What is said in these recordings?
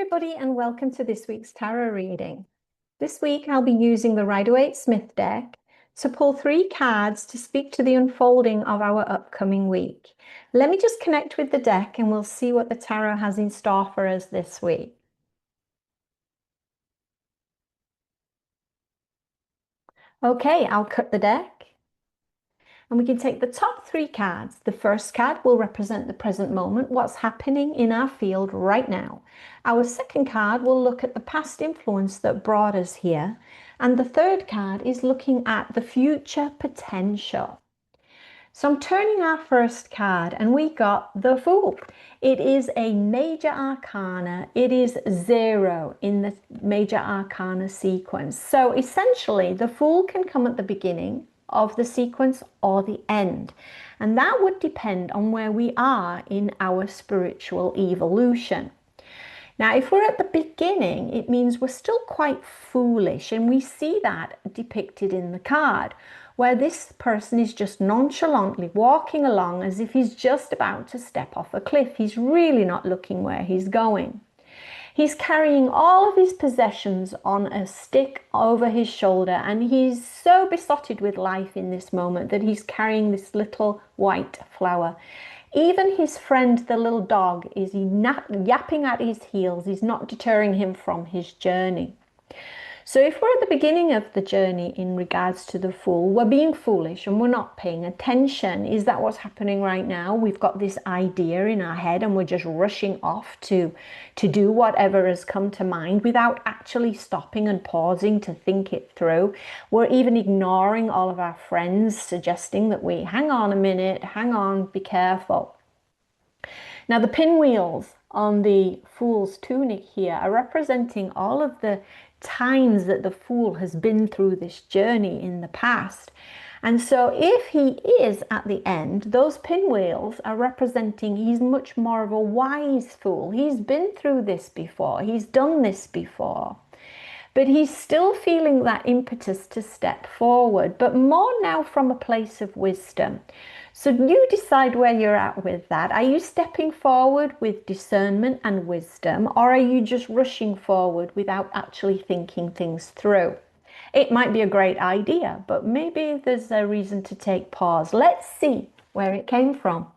everybody, and welcome to this week's tarot reading. This week I'll be using the Rider Waite Smith deck to pull 3 cards to speak to the unfolding of our upcoming week. Let me just connect with the deck and we'll see what the tarot has in store for us this week. Okay, I'll cut the deck. And we can take the top 3 cards. The first card will represent the present moment, what's happening in our field right now. Our second card will look at the past influence that brought us here. And the third card is looking at the future potential. So I'm turning our first card and we got the Fool. It is a major arcana. It is 0 in the major arcana sequence. So essentially the Fool can come at the beginning of the sequence or the end, and that would depend on where we are in our spiritual evolution. Now, if we're at the beginning, it means we're still quite foolish, and we see that depicted in the card, where this person is just nonchalantly walking along as if he's just about to step off a cliff. He's really not looking where he's going. He's carrying all of his possessions on a stick over his shoulder, and he's so besotted with life in this moment that he's carrying this little white flower. Even his friend, the little dog, is yapping at his heels. He's not deterring him from his journey. So if we're at the beginning of the journey in regards to the Fool, we're being foolish and we're not paying attention. Is that what's happening right now? We've got this idea in our head and we're just rushing off to do whatever has come to mind without actually stopping and pausing to think it through. We're even ignoring all of our friends suggesting that we hang on a minute, hang on, be careful. Now the pinwheels on the Fool's tunic here are representing all of the times that the Fool has been through this journey in the past. And so if he is at the end, those pinwheels are representing he's much more of a wise Fool. He's been through this before. He's done this before. But he's still feeling that impetus to step forward, but more now from a place of wisdom. So you decide where you're at with that. Are you stepping forward with discernment and wisdom, or are you just rushing forward without actually thinking things through? It might be a great idea, but maybe there's a reason to take pause. Let's see where it came from.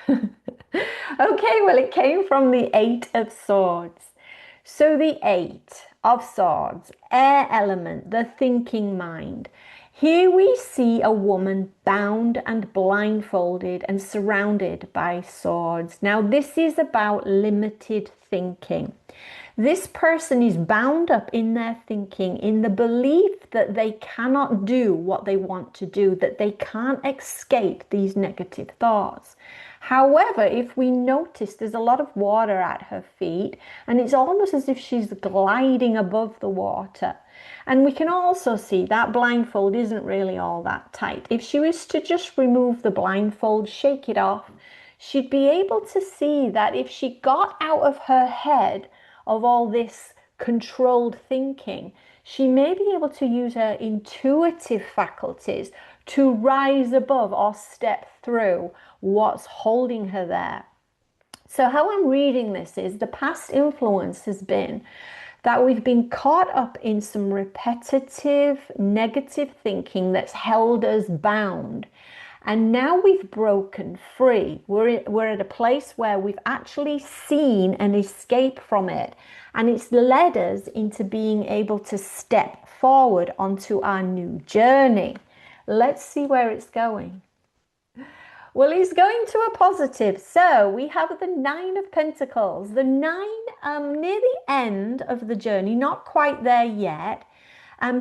Okay, well, it came from the 8 of Swords. So the 8 of Swords, air element, the thinking mind. Here we see a woman bound and blindfolded and surrounded by swords. Now, this is about limited thinking. This person is bound up in their thinking in the belief that they cannot do what they want to do, that they can't escape these negative thoughts. However, if we notice, there's a lot of water at her feet, and it's almost as if she's gliding above the water. And we can also see that blindfold isn't really all that tight. If she was to just remove the blindfold, shake it off, she'd be able to see that if she got out of her head of all this controlled thinking, she may be able to use her intuitive faculties to rise above or step through what's holding her there. So how I'm reading this is the past influence has been that we've been caught up in some repetitive negative thinking that's held us bound. And now we've broken free. We're at a place where we've actually seen an escape from it. And it's led us into being able to step forward onto our new journey. Let's see where it's going. Well, it's going to a positive. So we have the 9 of Pentacles. The 9 near the end of the journey, not quite there yet.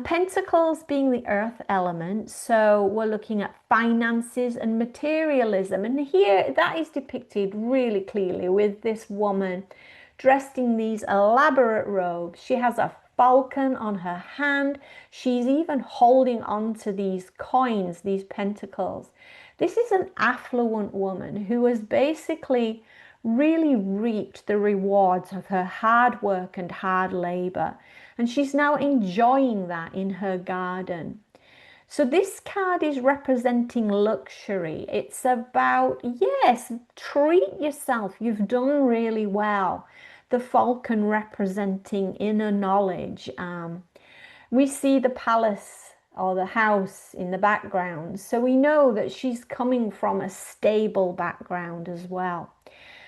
Pentacles being the earth element, so we're looking at finances and materialism. And here that is depicted really clearly with this woman dressed in these elaborate robes. She has a falcon on her hand. She's even holding on to these coins, these pentacles. This is an affluent woman who has basically really reaped the rewards of her hard work and hard labor. And she's now enjoying that in her garden. So this card is representing luxury. It's about, yes, treat yourself. You've done really well. the falcon representing inner knowledge. We see the palace or the house in the background, so we know that she's coming from a stable background as well.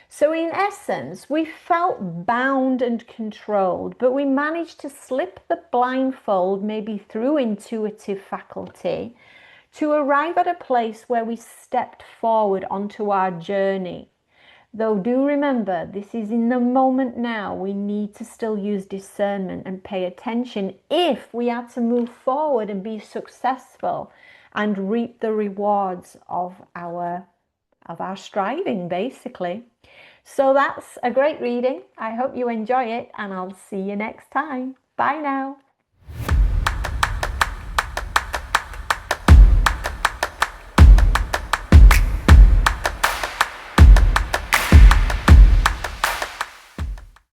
So in essence, we felt bound and controlled, but we managed to slip the blindfold, maybe through intuitive faculty, to arrive at a place where we stepped forward onto our journey. Though do remember, this is in the moment now. We need to still use discernment and pay attention if we are to move forward and be successful and reap the rewards of our striving, basically. So that's a great reading. I hope you enjoy it, and I'll see you next time. Bye now.